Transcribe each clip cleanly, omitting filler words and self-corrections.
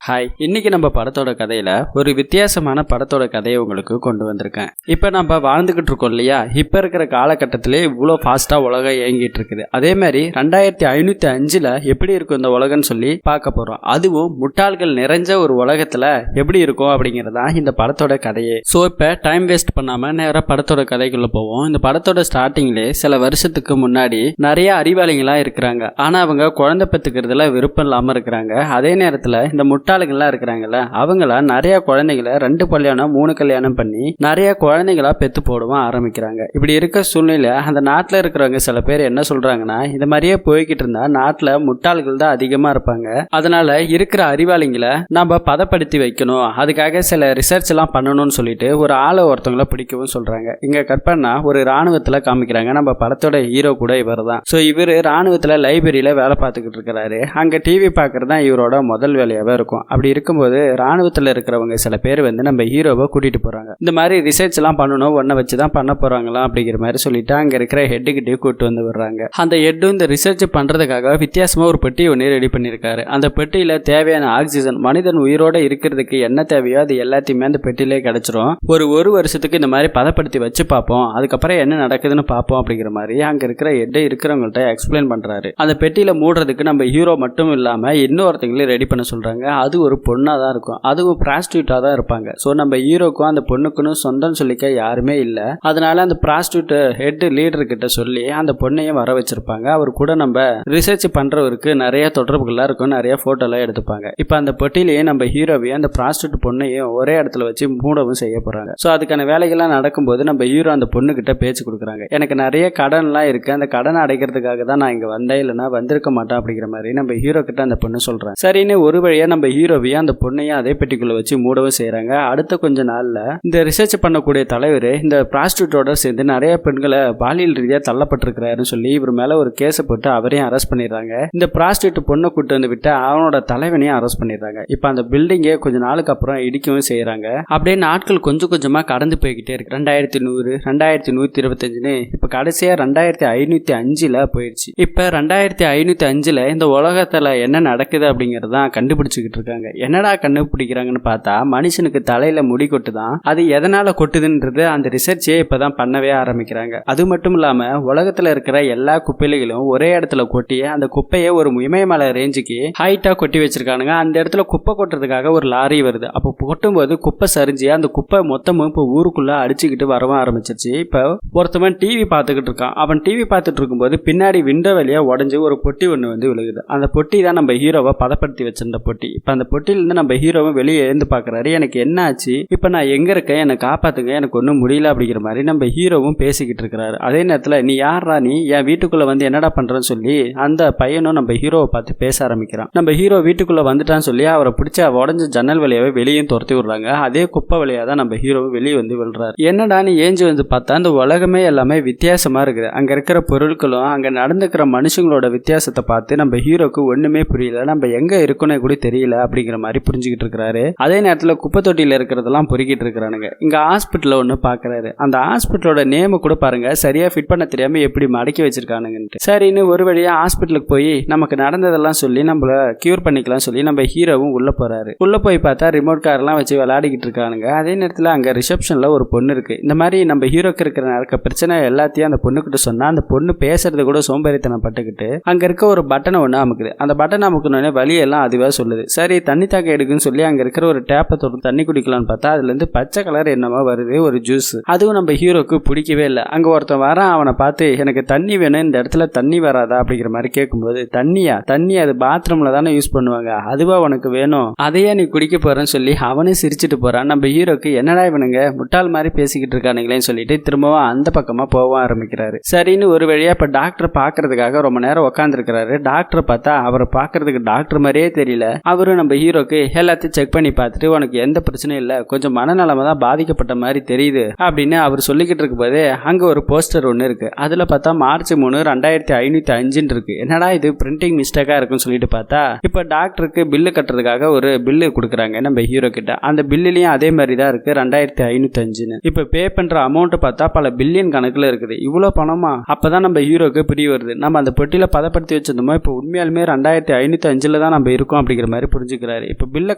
Hi, இன்னைக்கு நம்ம படத்தோட கதையில ஒரு வித்தியாசமான படத்தோட கதையை உங்களுக்கு கொண்டு வந்திருக்கேன். இப்ப நம்ம வாழ்ந்துகிட்டு இருக்கோம் இல்லையா? இப்ப இருக்கிற காலகட்டத்திலே இவ்வளோ ஃபாஸ்டா உலகம் இயங்கிட்டு இருக்குது. அதே மாதிரி 2505 எப்படி இருக்கும் இந்த உலகம்னு சொல்லி பார்க்க போறோம். அதுவும் முட்டாள்கள் நிறைஞ்ச ஒரு உலகத்துல எப்படி இருக்கும் அப்படிங்கறதா இந்த படத்தோட கதையே. ஸோ இப்ப டைம் வேஸ்ட் பண்ணாம நேராக படத்தோட கதைக்குள்ள போவோம். இந்த படத்தோட ஸ்டார்டிங்லே சில வருஷத்துக்கு முன்னாடி நிறைய அறிவாளிகளா இருக்கிறாங்க. ஆனா அவங்க குழந்தை பெற்றுக்கிறதுல விருப்பம் இல்லாம இருக்கிறாங்க. அதே நேரத்துல இந்த முட்டாளுகள்லாம் இருக்கிறாங்கல்ல, அவங்கள நிறைய குழந்தைகளை 2 கல்யாணம் 3 கல்யாணம் பண்ணி நிறைய குழந்தைகளா பெத்து போடவும் ஆரம்பிக்கிறாங்க. இப்படி இருக்க சூழ்நிலை அந்த நாட்டில் இருக்கிறவங்க சில பேர் என்ன சொல்றாங்கன்னா, இந்த மாதிரியே போய்கிட்டு இருந்தா நாட்டில் முட்டாள்கள் தான் அதிகமா இருப்பாங்க. அதனால இருக்கிற அறிவாளிகளை நம்ம பதப்படுத்தி வைக்கணும், அதுக்காக சில ரிசர்ச் எல்லாம் பண்ணணும்னு சொல்லிட்டு ஒரு ஆளை ஒருத்தவங்களை பிடிக்கவும் சொல்றாங்க. இங்க கற்பனா ஒரு ராணுவத்துல காமிக்கிறாங்க. நம்ம படத்தோட ஹீரோ கூட இவர் தான். ஸோ இவர் ராணுவத்துல லைப்ரரியில வேலை பார்த்துக்கிட்டு இருக்கிறாரு. அங்க டிவி பார்க்கறது தான் இவரோட முதல் வேலையாவே இருக்கும். அப்படி இருக்கும்போது ராணுவத்தில் இருக்கிறவங்க சில பேர் நம்ம ஹீரோவை கூட்டிட்டு போறாங்க. இந்த மாதிரி ரிசர்ச் எல்லாம் பண்ணணும், ஒன்றை வச்சுதான் பண்ண போறாங்களா அப்படிங்கிற மாதிரி சொல்லிட்டு அங்க இருக்கிற ஹெட்டுக்கிட்டே கூப்பிட்டு வந்து விடுறாங்க. அந்த ஹெட்டு இந்த ரிசர்ச் பண்றதுக்காக வித்தியாசமா ஒரு பெட்டி ஒன்று ரெடி பண்ணியிருக்காரு. அந்த பெட்டியில தேவையான ஆக்சிஜன், மனிதன் உயிரோட இருக்கிறதுக்கு என்ன தேவையோ அது எல்லாத்தையுமே அந்த பெட்டியிலே கிடைச்சிரும். ஒரு வருஷத்துக்கு இந்த மாதிரி பதப்படுத்தி வச்சு பார்ப்போம், அதுக்கப்புறம் என்ன நடக்குதுன்னு பார்ப்போம் அப்படிங்கிற மாதிரி அங்க இருக்கிற ஹெட் இருக்கிறவங்கள்ட்ட எக்ஸ்பிளைன் பண்றாரு. அந்த பெட்டியில மூடுறதுக்கு நம்ம ஹீரோ மட்டும் இல்லாம இன்னொருத்தங்களையும் ரெடி பண்ண சொல்றாங்க. அது ஒரு பொண்ணாக தான் இருக்கும், அதுவும் ப்ராஸ்டியூட்டாக தான் இருப்பாங்க. ஸோ நம்ம ஹீரோக்கும் அந்த பொண்ணுக்குன்னு சொந்தம் சொல்லிக்க யாருமே இல்லை. அதனால அந்த ப்ராஸ்டியூட் ஹெட் லீடர் கிட்ட சொல்லி அந்த பொண்ணையும் வர வச்சிருப்பாங்க. அவர் கூட நம்ம ரிசர்ச் பண்றவருக்கு நிறைய தொடர்புகள்லாம் இருக்கும், நிறைய போட்டோலாம் எடுத்துப்பாங்க. இப்போ அந்த பெட்டிலேயே நம்ம ஹீரோவையும் அந்த ப்ராஸ்டியூட் பொண்ணையும் ஒரே இடத்துல வச்சு மூடவும் செய்ய போறாங்க. ஸோ அதுக்கான வேலைகள்லாம் நடக்கும்போது நம்ம ஹீரோ அந்த பொண்ணு கிட்ட பேச்சு கொடுக்குறாங்க. எனக்கு நிறைய கடன்லாம் இருக்கு, அந்த கடனை அடைக்கிறதுக்காக தான் நான் இங்க வந்தேன், இல்லைன்னா வந்திருக்க மாட்டேன் அப்படிங்கிற மாதிரி நம்ம ஹீரோ கிட்ட அந்த பொண்ணு சொல்றேன். சரின்னு ஒரு வழியா நம்ம ஹீரோவையும் அந்த பொண்ணையும் அதே பெட்டிக்குள்ள வச்சு மூடவும் செய்யறாங்க. அடுத்த கொஞ்ச நாள்ல இந்த ரிசர்ச் பண்ணக்கூடிய தலைவர் இந்த ப்ராஸ்டியூட்டோட சேர்ந்து நிறைய பெண்களை பாலியல் ரீதியா தள்ளப்பட்டிருக்கிறாருன்னு சொல்லி இவர் மேல ஒரு கேஸை போட்டு அவரையும் அரெஸ்ட் பண்ணிடுறாங்க. இந்த ப்ராஸ்டியூட் பொண்ணை கூட்டு வந்து விட்டு அவனோட தலைவனையும் அரெஸ்ட் பண்ணிடுறாங்க. இப்ப அந்த பில்டிங்கே கொஞ்ச நாளுக்கு அப்புறம் இடிக்கவும் செய்யறாங்க. அப்படியே நாட்கள் கொஞ்சம் கொஞ்சமா கடந்து போய்கிட்டே இருக்கு. 2100 2125 இப்ப கடைசியா 2505 போயிடுச்சு. இப்ப 2505 இந்த உலகத்துல என்ன நடக்குது அப்படிங்கறதான் கண்டுபிடிச்சுக்கிட்டு இருக்காங்க. என்னடா கண்டுபிடிக்கிறாங்கன்னு பார்த்தா மனுஷனுக்கு தலையில முடி கொட்டுதான். அது எதனால கொட்டுதுன்றது அந்த ரிசர்ச்சே இப்பதான் பண்ணவே ஆரம்பிக்கிறாங்க. அது மட்டும் இல்லாம உலகத்துல இருக்கிற எல்லா குப்பைகளும் ஒரே இடத்துல கொட்டி அந்த குப்பையை ஒரு இமயமலை ரேஞ்சுக்கு ஹைட்டா கொட்டி வச்சிருக்கானுங்க. அந்த இடத்துல குப்பை கொட்டுறதுக்காக ஒரு லாரி வருது. அப்போ கொட்டும்போது குப்பை சரிஞ்சு அந்த குப்பை மொத்தமும் இப்போ ஊருக்குள்ள அடிச்சுக்கிட்டு வரவும் ஆரம்பிச்சிருச்சு. இப்போ ஒருத்தவன் டிவி பார்த்துக்கிட்டு இருக்கான். அவன் டிவி பார்த்துட்டு இருக்கும்போது பின்னாடி விண்டோ வழியா உடஞ்சு ஒரு பொட்டி ஒன்று விழுகுது. அந்த பொட்டி தான் நம்ம ஹீரோவை பதப்படுத்தி வச்சிருந்த பொட்டி. இப்போ அந்த பொட்டியிலிருந்து நம்ம ஹீரோவும் வெளியே எழுந்து பார்க்குறாரு. எனக்கு என்ன ஆச்சு, இப்போ நான் எங்கே இருக்கேன், என்னை காப்பாற்றுங்க, எனக்கு ஒன்றும் முடியல அப்படிங்கிற மாதிரி நம்ம ஹீரோவும் பேசிக்கிட்டு இருக்கிறாரு. அதே நேரத்தில் நீ யாரா, நீ என் வீட்டுக்குள்ளே வந்து என்னடா பண்ணுறன்னு சொல்லி அந்த பையனும் நம்ம ஹீரோவை பார்த்து பேச ஆரம்பிக்கிறான். நம்ம ஹீரோ வீட்டுக்குள்ளே வந்துட்டான்னு சொல்லி அவரை பிடிச்ச உடஞ்ச ஜன்னல் வழியாவே வெளியும் துரத்தி விடுறாங்க. அதே குப்பை வழியாக தான் நம்ம ஹீரோவும் வெளியே வந்து விழுறாரு. என்னடா நீ ஏஞ்சி வந்து பார்த்தா அந்த உலகமே எல்லாமே வித்தியாசமா இருக்குது. அங்கே இருக்கிற பொருட்களும் அங்கே நடந்துக்கிற மனுஷங்களோட வித்தியாசத்தை பார்த்து நம்ம ஹீரோக்கு ஒன்றுமே புரியல, நம்ம எங்கே இருக்கணும் கூட தெரியல அப்படிங்கிற மாதிரி புரிஞ்சுக்கிட்டு இருக்கிறாரு. அதே நேரத்தில் குப்பை தொட்டியில் இருக்கிறதெல்லாம் பொறுக்கிட்டு இருக்கிறானுங்க. இங்க ஹாஸ்பிட்டல் ஒன்று பார்க்கறாரு. அந்த ஹாஸ்பிட்டலோட நேம கூட பாருங்க, சரியா ஃபிட் பண்ண தெரியாம எப்படி மடக்கி வச்சிருக்கானுங்கன்ட்டு. சரின்னு ஒரு வழியா ஹாஸ்பிட்டலுக்கு போய் நமக்கு நடந்ததெல்லாம் சொல்லி நம்மள கியூர் பண்ணிக்கலாம் சொல்லி நம்ம ஹீரோவும் உள்ள போறாரு. உள்ள போய் பார்த்தா ரிமோட் கார்லாம் வச்சு விளையாடிக்கிட்டு இருக்கானுங்க. அதே நேரத்தில் அங்க ரிசப்ஷன்ல ஒரு பொண்ணு இருக்கு. இந்த மாதிரி நம்ம ஹீரோக்கு இருக்கிற நடக்க பிரச்சனை எல்லாத்தையும் அந்த பொண்ணுகிட்ட சொன்னா அந்த பொண்ணு பேசுறது கூட சோம்பேறித்தனம் பட்டுக்கிட்டு அங்க இருக்க ஒரு பட்டனை ஒன்று அமுக்குது. அந்த பட்டன் அமுக்கணுன்னே வழியெல்லாம் அதுவா சொல்லுது. சரி தண்ணி தாக்க எடுக்குன்னு சொல்லி அங்க இருக்கிற ஒரு டேப்பை தொடர்ந்து தண்ணி குடிக்கலாம்னு பார்த்தா அதுல இருந்து பச்சை கலர் என்னமா வருது, ஒரு ஜூஸ். அதுவும் நம்ம ஹீரோக்கு பிடிக்கவே இல்லை. அங்க ஒருத்தன் வரான், அவனை பார்த்து எனக்கு தண்ணி வேணும், இந்த இடத்துல தண்ணி வராதா அப்படிங்கிற மாதிரி கேட்கும்போது தண்ணி அது பாத்ரூம்ல தானே யூஸ் பண்ணுவாங்க, அதுவா உனக்கு வேணும், அதையே நீ குடிக்க போறேன்னு சொல்லி அவனே சிரிச்சுட்டு போறான். நம்ம ஹீரோக்கு என்னடா இவனுங்க முட்டாள் மாதிரி பேசிக்கிட்டு இருக்கானுங்களேன்னு சொல்லிட்டு திரும்பவும் அந்த பக்கமா போக ஆரம்பிக்கிறாரு. சரின்னு ஒரு வழியா இப்ப டாக்டர் பாக்குறதுக்காக ரொம்ப நேரம் உட்கார்ந்து இருக்கிறாரு. டாக்டர் பார்த்தா அவரை பாக்குறதுக்கு டாக்டர் மாதிரியே தெரியல. அவரும் நம்ம ஹீரோக்கு எல்லாத்தையும் செக் பண்ணி பார்த்துட்டு உனக்கு எந்த பிரச்சனையும் இல்லை, கொஞ்சம் மனநலமா தான் பாதிக்கப்பட்ட மாதிரி தெரியுது அப்படின்னு அவர் சொல்லிக்கிட்டு இருக்கும் போதே அங்க ஒரு போஸ்டர் ஒன்று இருக்கு. அதுல பார்த்தா மார்ச் 3 2505 இருக்கு. என்னடா இது பிரிண்டிங் மிஸ்டேக்கா இருக்குன்னு சொல்லிட்டு பார்த்தா இப்ப டாக்டருக்கு பில்லு கட்டுறதுக்காக ஒரு பில்லு கொடுக்குறாங்க நம்ம ஹீரோ கிட்ட. அந்த பில்லுலயும் அதே மாதிரி தான் இருக்கு 2505. இப்ப பே பண்ற அமௌண்ட் பார்த்தா பல பில்லியன் கணக்குல இருக்குது. இவ்வளவு பணமா? அப்பதான் நம்ம ஹீரோக்கு புரிய வருது, நம்ம அந்த பெட்டியில பதப்படுத்தி வச்சிருந்தோமோ இப்ப உண்மையாலுமே 2505 தான் நம்ம இருக்கோம் அப்படிங்கிற மாதிரி புரிஞ்சு புரிஞ்சுக்கிறாரு. இப்ப பில்லை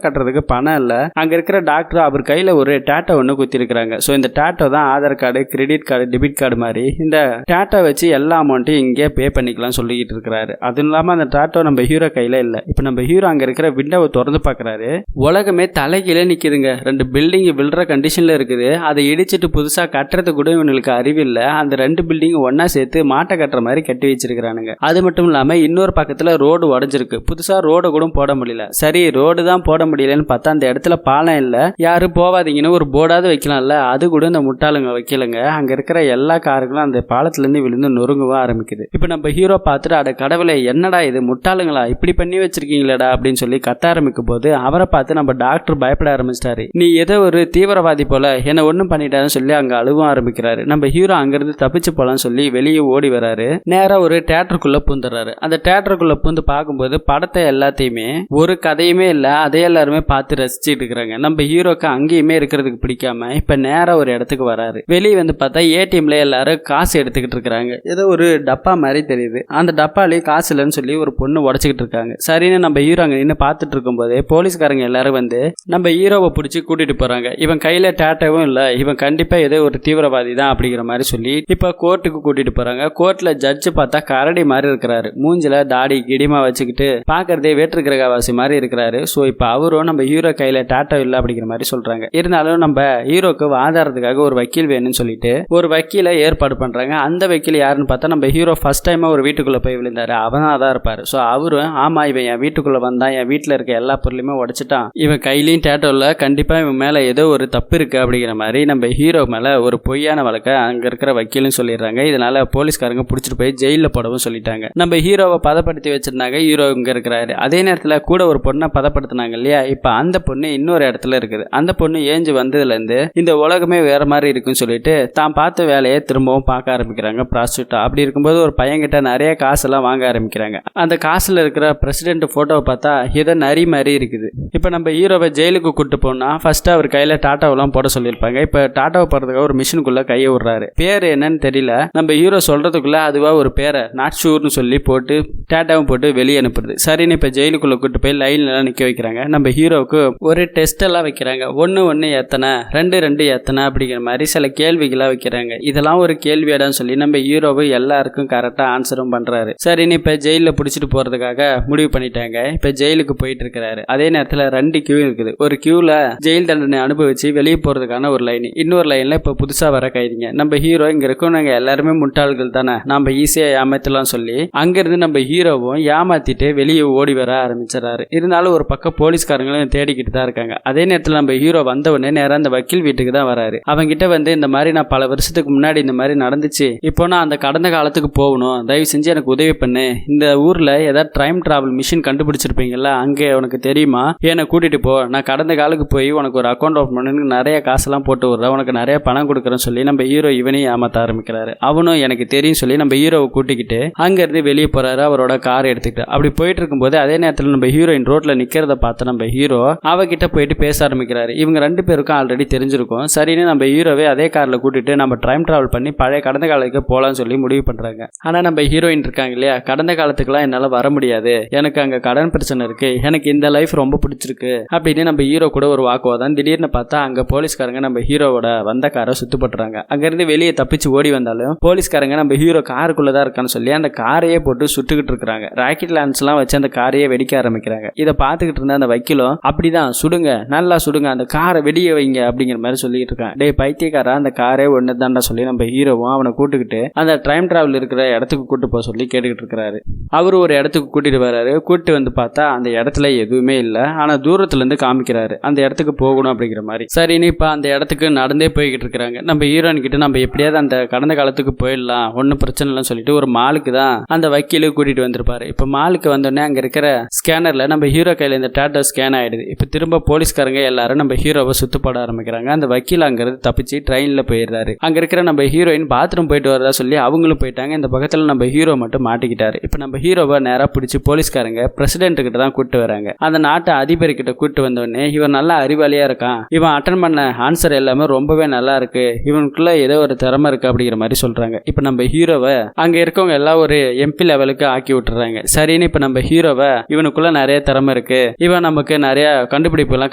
கட்டுறதுக்கு பணம் இல்ல. அங்க இருக்கிற டாக்டர் அவர் கையில ஒரு டேட்டோ ஒண்ணு குத்தி இருக்காங்க. சோ இந்த டேட்டோ தான் Aadhaar card, credit card, debit card மாதிரி இந்த டேட்டோ வச்சு எல்லா அமௌண்ட்டையும் இங்கே பே பண்ணிக்கலாம் சொல்லிக்கிட்டு இருக்காரு. அதுவும் இல்லாம அந்த டேட்டோ நம்ம ஹீரோ கையில இல்ல. இப்ப நம்ம ஹீரோ அங்க இருக்கிற விண்டோவை திறந்து பாக்குறாரு. உலகமே தலைகீழ நிக்குதுங்க. 2 பில்டிங் விழுற கண்டிஷன்ல இருக்குது. அதை இடிச்சிட்டு புதுசா கட்டுறது கூட இவங்களுக்கு அறிவில்லை. அந்த 2 பில்டிங் ஒன்னா சேர்த்து மாட்டை கட்டுற மாதிரி கட்டி வச்சிருக்கானுங்க. அது மட்டும் இல்லாம இன்னொரு பக்கத்துல ரோடு உடஞ்சிருக்கு. புதுசா ரோடு கூட போட முடியல. சரி ரோடு தான் போட முடியலன்னு பார்த்தா அந்த இடத்துல பாலம் இல்ல. யாரும் போவாதீங்கன்னு ஒரு போர்டாவது வைக்கலாம்ல. அது கூட இந்த முட்டாளுங்க வைக்கலங்க. அங்க இருக்கிற எல்லா காருகளும் அந்த பாலத்துல இருந்து விழுந்து நொறுங்கவா ஆரம்பிக்குது. இப்ப நம்ம ஹீரோ பார்த்துட்டு அட கடவுளே என்னடா இது முட்டாளுங்களா இப்படி பண்ணி வச்சிருக்கீங்களா அப்படின்னு சொல்லி கத்த ஆரம்பிக்கும் போது அவரை பார்த்து நம்ம டாக்டர் பயப்பட ஆரம்பிச்சிட்டாரு. நீ ஏதோ ஒரு தீவிரவாதி போல என்ன ஒண்ணும் பண்ணிட்டான்னு சொல்லி அங்க அழுவும் ஆரம்பிக்கிறாரு. நம்ம ஹீரோ அங்கிருந்து தப்பிச்சு போலான்னு சொல்லி வெளியே ஓடி வராரு. நேரா ஒரு தியேட்டருக்குள்ள பூந்துறாரு. அந்த தியேட்டருக்குள்ள பூந்து பார்க்கும்போது படத்தை எல்லாத்தையுமே ஒரு கதையுமே இல்ல அதே எல்லாருமே பார்த்து ரசிச்சுட்டு இருக்கிறாங்க. நம்ம ஹீரோக்கு அங்கேயுமே இருக்கிறதுக்கு பிடிக்காம இப்ப நேரா ஒரு இடத்துக்கு வராரு. வெளியே வந்து பார்த்தா ஏடிஎம்ல எல்லாரும் காசு எடுத்துக்கிட்டு இருக்காங்க. ஏதோ ஒரு டப்பா மாதிரி தெரியுது. அந்த டப்பாலே காசு இல்லைன்னு சொல்லி ஒரு பொண்ணு உடச்சிக்கிட்டு இருக்காங்க. சரின்னு நம்ம ஹீரோ அங்க நின்று பார்த்துட்டு இருக்கும் போதே போலீஸ்காரங்க எல்லாரும் வந்து நம்ம ஹீரோவை பிடிச்சி கூட்டிட்டு போறாங்க. இவன் கையில டேட்டாவும் இல்ல, இவன் கண்டிப்பா ஏதோ ஒரு தீவிரவாதி தான் அப்படிங்கிற மாதிரி சொல்லி இப்ப கோர்ட்டுக்கு கூட்டிட்டு போறாங்க. கோர்ட்ல ஜட்ஜு பார்த்தா கரடி மாதிரி இருக்கிறாரு. மூஞ்சில தாடி கிடிமா வச்சுக்கிட்டு பாக்குறதே வேற்று கிரகவாசி மாதிரி இருக்கிறாரு. சோ இப்ப அவரும் நம்ம ஹீரோ கையில டாட்டோ இல்ல அப்படிங்கிற மாதிரி சொல்றாங்க. இருந்தாலும் நம்ம ஹீரோக்கு ஆதாரத்துக்காக ஒரு வக்கீல் வேணும்னு சொல்லிட்டு ஒரு வக்கீலை ஏற்பாடு பண்றாங்க. அந்த வக்கீல் யாருன்னு பார்த்தா நம்ம ஹீரோ ஃபர்ஸ்ட் டைமா ஒரு வீட்டுக்குள்ள போய் விழுந்தாரு. அவன் தான் இருப்பாரு. சோ அவரும் ஆமா இவன் என் வீட்டுக்குள்ள வந்தான், என் வீட்டுல இருக்க எல்லா பொருளையுமே உடைச்சிட்டான், இவன் கையிலையும் டேட்டோ இல்ல, கண்டிப்பா இவன் மேல ஏதோ ஒரு தப்பு இருக்கு அப்படிங்கிற மாதிரி நம்ம ஹீரோ மேல ஒரு பொய்யான வழக்க அங்க இருக்கிற வக்கீலும் சொல்லிடுறாங்க. இதனால போலீஸ்காரங்க பிடிச்சிட்டு போய் ஜெயில போடவும் சொல்லிட்டாங்க. நம்ம ஹீரோவை பதப்படுத்தி வச்சிருந்தாங்க. ஹீரோ இங்க இருக்கிறாரு. அதே நேரத்துல கூட ஒரு பொண்ணை பதப்படுத்தினாங்க இல்லையா, இப்ப அந்த பொண்ணு இன்னொரு இடத்துல இருக்குது. அந்த பொண்ணு ஏஞ்சு வந்ததுல இருந்து இந்த உலகமே வேற மாதிரி இருக்குன்னு சொல்லிட்டு தான் பார்த்த வேலையை திரும்பவும் பார்க்க ஆரம்பிக்கிறாங்க ப்ராஸ்டியூட்டா. அப்படி இருக்கும்போது ஒரு பையன்கிட்ட நிறைய காசெல்லாம் வாங்க ஆரம்பிக்கிறாங்க. அந்த காசுல இருக்கிற பிரசிடென்ட் போட்டோவை பார்த்தா ஏதோ நரி மாதிரி இருக்குது. இப்ப நம்ம ஹீரோவை ஜெயிலுக்கு கூட்டு போனா ஃபர்ஸ்ட் அவர் கையில டாட்டாவெல்லாம் போட சொல்லியிருப்பாங்க. இப்ப டாட்டாவை போடுறதுக்காக ஒரு மிஷினுக்குள்ள கையை விடுறாரு. பேர் என்னன்னு தெரியல. நம்ம ஹீரோ சொல்றதுக்குள்ள அதுவா ஒரு பேரை நாட் ஷூர்னு சொல்லி போட்டு டாட்டாவும் போட்டு வெளியே அனுப்புறது. சரின்னு இப்ப ஜெயிலுக்குள்ள கூட்டு போய் லைன்ல எல்லாம் நிக்க வைக்கிறாங்க. நம்ம ஹீரோவுக்கு ஒரு டெஸ்ட் எல்லாம் வைக்கிறாங்க. 1 எத்தனை, 2 எத்தனை அப்படிங்கிற மாதிரி சில கேள்விகளாக வைக்கிறாங்க. இதெல்லாம் ஒரு கேள்வியாடான்னு சொல்லி நம்ம ஹீரோவை எல்லாருக்கும் கரெக்டா ஆன்சரும் பண்றாரு. சரின்னு இப்ப ஜெயில பிடிச்சிட்டு போறதுக்காக முடிவு பண்ணிட்டாங்க. இப்ப ஜெயிலுக்கு போயிட்டு இருக்கிறாரு. அதே நேரத்துல 2 கியூ இருக்குது. ஒரு கியூல ஜெயில் தண்டனை அனுபவிச்சு வெளியே போறதுக்கான ஒரு லைன், இன்னொரு லைன்ல இப்ப புதுசா வர கைதிங்க. நம்ம ஹீரோ இங்க இருக்கோம், நாங்க எல்லாருமே முட்டாள்கள் தானே, நம்ம ஈஸியா ஏமாத்தலாம் சொல்லி அங்கிருந்து நம்ம ஹீரோவும் ஏமாத்திட்டு வெளியே ஓடி வர ஆரம்பிச்சிடறாரு. இருந்தாலும் ஒரு பக்கம் போலீஸ்காரங்களும் தேடிக்கிட்டு தான் இருக்காங்க. அதே நேரத்தில் நம்ம ஹீரோ வந்தவொடனே நேரம் அந்த வக்கீல் வீட்டுக்கு தான் வராரு. அவங்கிட்ட வந்து இந்த மாதிரி நான் பல வருஷத்துக்கு முன்னாடி இந்த மாதிரி நடந்துச்சு, இப்போ நான் அந்த கடந்த காலத்துக்கு போகணும், தயவு செஞ்சு எனக்கு உதவி பண்ணு, இந்த ஊர்ல ஏதாவது டைம் டிராவல் மிஷின் கண்டுபிடிச்சிருப்பீங்கல்ல, அங்கே உனக்கு தெரியுமா, என்னை கூட்டிட்டு போ, நான் கடந்த காலுக்கு போய் உனக்கு ஒரு அக்கௌண்ட் ஓப்பன் பண்ணு, நிறைய காசெல்லாம் போட்டு விடுறேன், உனக்கு நிறைய பணம் கொடுக்குறேன்னு சொல்லி நம்ம ஹீரோ இவனையும் ஏமாத்த ஆரம்பிக்கிறாரு. அவனும் எனக்கு தெரியும் சொல்லி நம்ம ஹீரோவை கூட்டிக்கிட்டு அங்கிருந்து வெளியே போறாரு அவரோட கார் எடுத்துக்கிட்டு. அப்படி போயிட்டு இருக்கும்போது அதே நேரத்தில் நம்ம ஹீரோயின் ரோட்ல நிக்கிறத பார்த்து நம்ம ஹீரோ அவகிட்ட போயிட்டு பேச ஆரம்பிக்கிறாரு. இவங்க 2 பேருக்கும் ஆல்ரெடி தெரிஞ்சிருக்கும். சரின்னு நம்ம ஹீரோவே அதே கார்ல கூட்டிட்டு நம்ம டைம் டிராவல் பண்ணி பழைய கடந்த காலத்துக்கு போலான்னு சொல்லி முடிவு பண்றாங்க. ஆனா நம்ம ஹீரோயின் இருக்காங்க இல்லையா, கடந்த காலத்துக்குலாம் என்னால வர முடியாது, எனக்கு அங்க கடன் பிரச்சனை இருக்கு, எனக்கு இந்த லைஃப் ரொம்ப பிடிச்சிருக்கு அப்படின்னு நம்ம ஹீரோ கூட ஒரு வாக்குவாதம். திடீர்னு பார்த்தா அங்க போலீஸ்காரங்க நம்ம ஹீரோவோட வந்த காரை சுத்துப்பட்டுறாங்க. அங்க இருந்து வெளியே தப்பிச்சு ஓடி வந்தாலும் போலீஸ்காரங்க நம்ம ஹீரோ காருக்குள்ளதான் இருக்கான்னு சொல்லி அந்த காரையே போட்டு சுட்டுக்கிட்டு இருக்காங்க. ராக்கெட் லான்ச் எல்லாம் வச்சு அந்த காரையே வெடிக்க ஆரம்பிக்கிறாங்க. இதை பார்த்துக்கிட்டு இருந்த அந்த வக்கீலும் அப்படிதான் சுடுங்க, நல்லா சுடுங்க, அந்த காரை வெடிய வைங்க அப்படிங்கிற மாதிரி சொல்லிட்டு இருக்கான். டே பைத்தியக்காரா, அந்த காரே ஒண்ணுதான்டா சொல்லி நம்ம ஹீரோவும் அவனை கூட்டுக்கிட்டு அந்த டைம் டிராவல் இருக்கிற இடத்துக்கு கூட்டு போக சொல்லி கேட்டுக்கிட்டு இருக்கிறாரு. அவரு ஒரு இடத்துக்கு கூட்டிட்டு வர்றாரு. கூட்டு வந்து பார்த்தா அந்த இடத்துல எதுவுமே இல்லை. ஆனா தூரத்துல இருந்து காமிக்கிறாரு அந்த இடத்துக்கு போகணும் அப்படிங்கிற மாதிரி. சரின்னு இப்ப அந்த இடத்துக்கு நடந்தே போய்கிட்டு இருக்கிறாங்க. நம்ம ஹீரோயின் கிட்ட நம்ம எப்படியாவது அந்த கடந்த காலத்துக்கு போயிடலாம், ஒன்னும் பிரச்சனை இல்லைன்னு சொல்லிட்டு ஒரு மாலுக்கு தான் அந்த வக்கீல கூட்டிட்டு வந்திருப்பாரு. இப்ப மாலுக்கு வந்தோடனே அங்க இருக்கிற ஸ்கேனர்ல நம்ம ஹீரோ கையில இந்த டேட்டோ ஸ்கேன் ஆயிடுது. இப்ப திரும்ப போலீஸ்காரங்க எல்லாரும் நம்ம ஹீரோவை சுத்து போட ஆரம்பிக்கிறாங்க. அந்த வக்கீல் அங்கிருந்து தப்பிச்சு ட்ரெயின்ல போயிடுறாரு. அங்க இருக்கிற நம்ம ஹீரோயின் பாத்ரூம் போயிட்டு வரதா சொல்லி அவங்களும் போயிட்டாங்க. இந்த பக்கத்துல நம்ம ஹீரோ மட்டும் மாட்டிக்கிட்டாரு. இப்ப நம்ம ஹீரோவை நேரா பிடிச்சி போலீஸ்காரங்க பிரசிடென்ட் கிட்ட தான் கூட்டு வராங்க. அந்த நாட்டு அதிபர் கிட்ட கூட்டு வந்தோடனே இவன் நல்லா அறிவாளியா இருக்கான், இவன் அட்டன் பண்ண ஆன்சர் எல்லாமே ரொம்பவே நல்லா இருக்கு, இவனுக்குள்ள ஏதோ ஒரு திறமை இருக்கு அப்படிங்கிற மாதிரி சொல்றாங்க. இப்ப நம்ம ஹீரோவை அங்க இருக்கவங்க எல்லாம் ஒரு எம்பி லெவலுக்கு ஆக்கி விட்டுறாங்க. சரின்னு இப்ப நம்ம ஹீரோவை இவனுக்குள்ள நிறைய திறமை இருக்கு, இருக்கு, இவன் நமக்கு நிறைய கண்டுபிடிப்பு எல்லாம்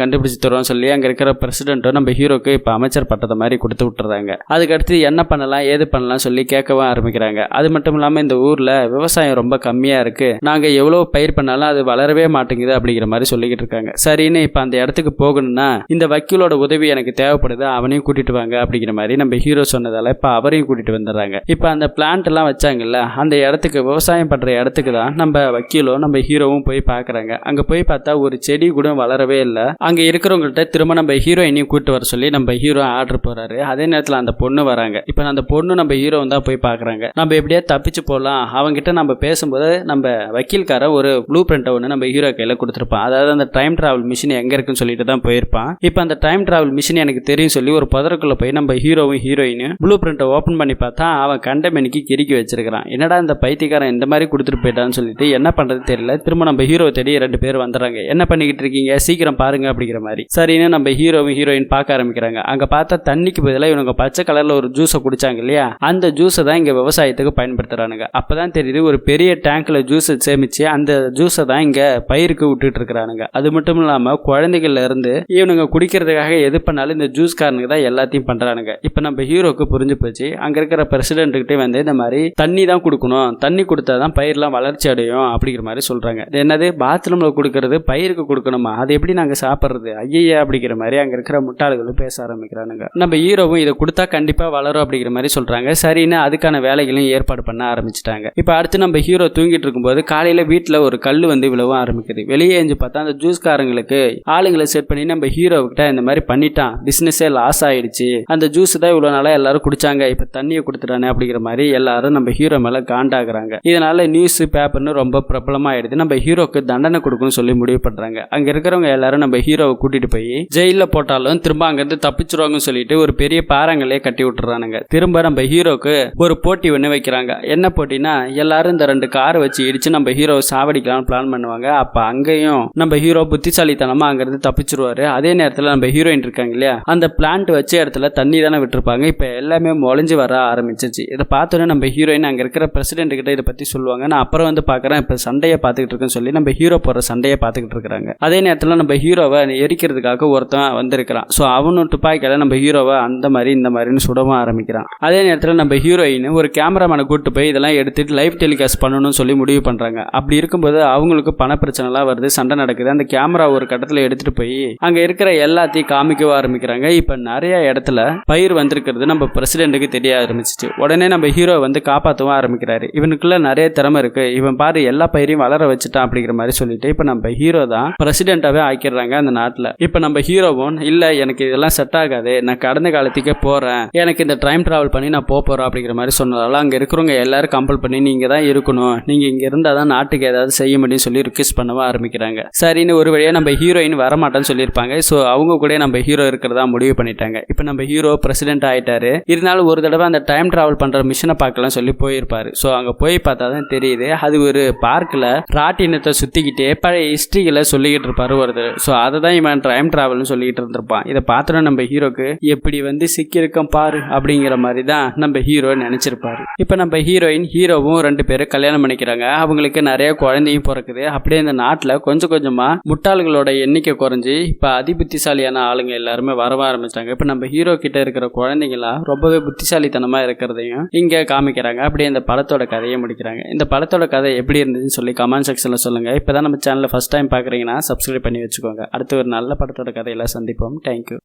கண்டுபிடிச்சு தருவோம் சொல்லி அங்க இருக்கிற பிரசிடென்ட்டும் நம்ம ஹீரோக்கு இப்ப அமைச்சர் பட்டத்தை மாதிரி கொடுத்து விட்டுறாங்க. அதுக்கடுத்து என்ன பண்ணலாம் ஏது பண்ணலாம் சொல்லி கேட்கவும் ஆரம்பிக்கிறாங்க. அது மட்டும் இல்லாம இந்த ஊர்ல விவசாயம் ரொம்ப கம்மியா இருக்கு, நாங்க எவ்வளவு பயிர் பண்ணாலும் அது வளரவே மாட்டேங்குது அப்படிங்கிற மாதிரி சொல்லிக்கிட்டு இருக்காங்க. சரின்னு இப்ப அந்த இடத்துக்கு போகணும்னா இந்த வக்கீலோட உதவி எனக்கு தேவைப்படுது, அவனையும் கூட்டிட்டு வாங்க அப்படிங்கிற மாதிரி நம்ம ஹீரோ சொன்னதால இப்ப அவரையும் கூட்டிட்டு வந்துடுறாங்க. இப்ப அந்த பிளான்ட் எல்லாம் வச்சாங்கல்ல அந்த இடத்துக்கு, விவசாயம் பண்ற இடத்துக்கு தான் நம்ம வக்கீலும் நம்ம ஹீரோவும் போய் பாக்குறாங்க. அங்க போய் பார்த்தா ஒரு செடி கூட வளரவே இல்லை. அங்க இருக்கிறவங்கள்ட்ட திரும்ப நம்ம ஹீரோயினையும் கூட்டு வர சொல்லி நம்ம ஹீரோ ஆர்டர் போறாரு. அதே நேரத்துல அந்த பொண்ணு வராங்க. இப்ப அந்த பொண்ணு நம்ம ஹீரோ தான் போய் பாக்குறாங்க. நம்ம எப்படியா தப்பிச்சு போகலாம், அவங்கிட்ட நம்ம பேசும்போது நம்ம வக்கீல்கார ஒரு ப்ளூ பிரிண்ட் ஒன்று நம்ம ஹீரோ கையில கொடுத்துருப்பான். அதாவது அந்த டைம் டிராவல் மிஷின் எங்க இருக்குன்னு சொல்லிட்டு தான் போயிருப்பான். இப்ப அந்த டைம் டிராவல் மிஷின் எனக்கு தெரியும் சொல்லி ஒரு புதருக்குள்ள போய் நம்ம ஹீரோவும் ஹீரோயினும் ப்ளூ பிரிண்ட்டை ஓபன் பண்ணி பார்த்தா அவன் கண்ட மெனிக்கு கிறுக்கி வச்சிருக்கான். என்னடா இந்த பைத்தியக்காரன் இந்த மாதிரி கொடுத்துட்டு போயிட்டான்னு சொல்லிட்டு என்ன பண்றது தெரியல. திரும்ப நம்ம ஹீரோ தேடி 2 பேர் வந்துடுறாங்க. என்ன பண்ணிக்கிட்டு இருக்கீங்க, சீக்கிரம் பாருங்க அப்படிங்கிற மாதிரி. சரின்னு நம்ம ஹீரோவும் ஹீரோயின் பார்க்க ஆரம்பிக்கிறாங்க. அங்க பார்த்தா தண்ணிக்கு பதிலாக இவங்க பச்சை கலர்ல ஒரு ஜூஸை குடிச்சாங்க இல்லையா, அந்த ஜூஸை தான் இங்க விவசாயத்துக்கு பயன்படுத்துறானுங்க. அப்பதான் தெரியுது ஒரு பெரிய டேங்க்ல ஜூஸை சேமிச்சு அந்த ஜூஸை தான் இங்க பயிருக்கு விட்டுட்டு இருக்கிறானுங்க. அது மட்டும் இல்லாம குழந்தைகள்ல இருந்து இவனுங்க குடிக்கிறதுக்காக எது பண்ணாலும் இந்த ஜூஸ் காரனுக்கு தான் எல்லாத்தையும் பண்றானுங்க. இப்ப நம்ம ஹீரோக்கு புரிஞ்சு போச்சு. அங்க இருக்கிற பிரசிடென்ட் கிட்டே வந்து இந்த மாதிரி தண்ணி தான் கொடுக்கணும், தண்ணி கொடுத்தாதான் பயிரெல்லாம் வளர்ச்சி அடையும் அப்படிங்கிற மாதிரி சொல்றாங்க. என்னது பாத்ரூம்ல கொடுக்கறது பயிருக்கு கொடுக்கணுமா, அது எப்படி நாங்க சாப்பிடுறது, ஐயா அப்படிங்கிற மாதிரி அங்க இருக்கிற முட்டாள்களும் பேச ஆரம்பிக்கிறானுங்க. நம்ம ஹீரோவும் இதை கொடுத்தா கண்டிப்பா வளரும் அப்படிங்கிற மாதிரி சொல்றாங்க. சரின்னு அதுக்கான வேலைகளையும் ஏற்பாடு பண்ண ஆரம்பிச்சிட்டாங்க. இப்ப அடுத்து நம்ம ஹீரோ தூங்கிட்டு இருக்கும்போது காலையில வீட்டுல ஒரு கல் வந்து விழவும் ஆரம்பிக்குது. வெளியே எஞ்சி பார்த்தா அந்த ஜூஸ்காரங்களுக்கு ஆளுங்களை செட் பண்ணி நம்ம ஹீரோ கிட்ட இந்த மாதிரி பண்ணிட்டான், பிசினஸே லாஸ் ஆயிடுச்சு, அந்த ஜூஸ் தான் இவ்வளவு நாளா எல்லாரும் குடிச்சாங்க, இப்ப தண்ணியை கொடுத்துட்டானே அப்படிங்கிற மாதிரி எல்லாரும் நம்ம ஹீரோ மேல காண்டாகிறாங்க. இதனால நியூஸ் பேப்பர்னு ரொம்ப பிரபலமாயிடுது. நம்ம ஹீரோக்கு தண்டனை கொடுக்கணும்னு சொல்லி முடிவு பண்றாங்க. அங்க இருக்கிறவங்க எல்லாரும் நம்ம ஹீரோவை கூட்டிட்டு போய் ஜெயில போட்டாலும் திரும்ப அங்கிருந்து தப்பிச்சிருவாங்கன்னு சொல்லிட்டு ஒரு பெரிய பாறாங்களே கட்டி விட்டுறானுங்க. திரும்ப நம்ம ஹீரோக்கு ஒரு போட்டி ஒண்ணு வைக்கிறாங்க. என்ன போட்டினா எல்லாரும் இந்த 2 காரை வச்சு இடிச்சு நம்ம ஹீரோவை சாவடிக்கலாம்னு பிளான் பண்ணுவாங்க. அப்ப அங்கேயும் நம்ம ஹீரோ புத்திசாலித்தனமா அங்கிருந்து தப்பிச்சிருவாரு. அதே நேரத்துல நம்ம ஹீரோயின் இருக்காங்க இல்லையா, அந்த பிளான்ட் வச்ச இடத்துல தண்ணி தானே விட்டுருப்பாங்க. இப்ப எல்லாமே முளைஞ்சு வர ஆரம்பிச்சிருச்சு. இதை பார்த்தோன்னே நம்ம ஹீரோயின் அங்க இருக்கிற பிரசிடென்ட் கிட்ட இதை பத்தி சொல்லுவாங்க. நான் அப்புறம் வந்து பாக்குறேன் இப்ப சண்டையை பார்த்துக்கிட்டு இருக்குன்னு சொல்லி நம்ம ஹீரோ போற சண்டையை பார்த்துக்கிட்டு இருக்காங்க. அதே நேரத்தில் நம்ம ஹீரோவை எரிக்கிறதுக்காக ஒருத்தன் வந்திருக்கிறான். ஸோ அவனும் துப்பாக்கியால நம்ம ஹீரோவை அந்த மாதிரி இந்த மாதிரின்னு சுடவும் ஆரம்பிக்கிறான். அதே நேரத்தில் நம்ம ஹீரோயின் ஒரு கேமராமேனை கூட்டு போய் இதெல்லாம் எடுத்துட்டு லைவ் டெலிகாஸ்ட் பண்ணணும்னு சொல்லி முடிவு பண்றாங்க. அப்படி இருக்கும்போது அவங்களுக்கு பண பிரச்சனைலாம் வருது, சண்டை நடக்குது. அந்த கேமரா ஒரு கட்டத்தில் எடுத்துட்டு போய் அங்க இருக்கிற எல்லாத்தையும் காமிக்கவும் ஆரம்பிக்கிறாங்க. இப்ப நிறைய இடத்துல பயிர் வந்திருக்கிறது நம்ம பிரசிடென்ட்டுக்கு தெரிய ஆரம்பிச்சிச்சு. உடனே நம்ம ஹீரோ வந்து காப்பாற்றவும் ஆரம்பிக்கிறாரு. இவனுக்குள்ள நிறைய திறமை இருக்கு, இவன் பாரு எல்லா பயிரையும் வளர வச்சுட்டான் அப்படிங்கிற மாதிரி சொல்லிட்டு இப்ப நம்ம ஹீரோ தான் பிரசிடென்டாவே ஆக்கிடுறாங்க அந்த நாட்டுல. இப்ப நம்ம ஹீரோவும் இல்ல எனக்கு இதெல்லாம் செட் ஆகாது, நான் கடந்த காலத்துக்கே போறேன், எனக்கு இந்த டைம் டிராவல் பண்ணி நான் போறேன் அப்படிங்கிற மாதிரி சொன்னதால அங்க இருக்கிறவங்க எல்லாரும் கம்பல் பண்ணி நீங்க தான் இருக்கணும், நீங்க இங்க இருந்தாதான் நாட்டுக்கு ஏதாவது செய்ய முடியும் சொல்லி ரிக்வெஸ்ட் பண்ணவும் ஆரம்பிக்கிறாங்க. சரின்னு ஒரு வழியா நம்ம ஹீரோயின் வரமாட்டேன்னு சொல்லியிருப்பாங்க. ஸோ அவங்க கூட நம்ம ஹீரோ இருக்கிறதா முடிவு பண்ணிட்டாங்க. இப்ப நம்ம ஹீரோ பிரசிடென்ட் ஆயிட்டாரு. இருந்தாலும் ஒரு தடவை அந்த டைம் டிராவல் பண்ற மிஷினை பார்க்கலாம் சொல்லி போயிருப்பாரு. ஸோ அங்க போய் பார்த்தா தான் தெரியுது அது ஒரு பார்க்ல ராட்டினத்தை சுத்திக்கிட்டே பழைய ஹிஸ்டரிகளை சொல்லிக்கிட்டு இருப்பாரு ஒருத்தர். ஸோ அதை தான் இவன் டைம் டிராவல்னு சொல்லிக்கிட்டு இருந்திருப்பான். இதை பார்த்தோன்னா நம்ம ஹீரோக்கு எப்படி வந்து சிக்கியிருக்கோம் பாரு அப்படிங்கிற மாதிரி தான் நம்ம ஹீரோ நினைச்சிருப்பாரு. இப்போ நம்ம ஹீரோயின் ஹீரோவும் 2 பேரும் கல்யாணம் பண்ணிக்கிறாங்க. அவங்களுக்கு நிறைய குழந்தையும் பிறக்குது. அப்படியே இந்த நாட்டில் கொஞ்சம் கொஞ்சமா முட்டாள்களோட எண்ணிக்கை குறைஞ்சி இப்போ அதிபுத்திசாலியான ஆளுங்க எல்லாருமே வர ஆரம்பிச்சிட்டாங்க. இப்போ நம்ம ஹீரோ கிட்ட இருக்கிற குழந்தைங்களாம் ரொம்பவே புத்திசாலித்தனமா இருக்கிறதையும் இங்க காமிக்கிறாங்க. அப்படியே இந்த படத்தோட கதையை முடிக்கிறாங்க. இந்த படத்தோட கதை எப்படி இருந்துச்சுன்னு சொல்லி கமெண்ட் செக்ஷன்ல சொல்லுங்க. இப்பதான் நம்ம சேனலை ஃபர்ஸ்ட் டைம் பாக்குறீங்கன்னா சப்ஸ்கிரைப் பண்ணி வச்சுக்கோங்க. அடுத்து ஒரு நல்ல படத்தோட கதையில சந்திப்போம். தேங்க்யூ.